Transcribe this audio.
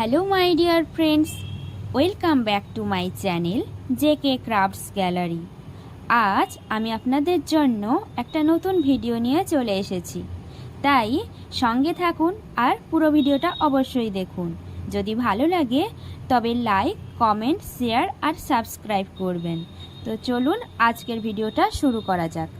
Hello my dear friends, welcome back to my channel JK crafts gallery. আজ আমি আপনাদের জন্য একটা নতুন ভিডিও নিয়ে চলে এসেছি, তাই সঙ্গে থাকুন আর পুরো ভিডিওটা অবশ্যই দেখুন। যদি ভালো লাগে তবে লাইক, কমেন্ট, শেয়ার আর সাবস্ক্রাইব করবেন। তো চলুন আজকের ভিডিওটা শুরু করা যাক।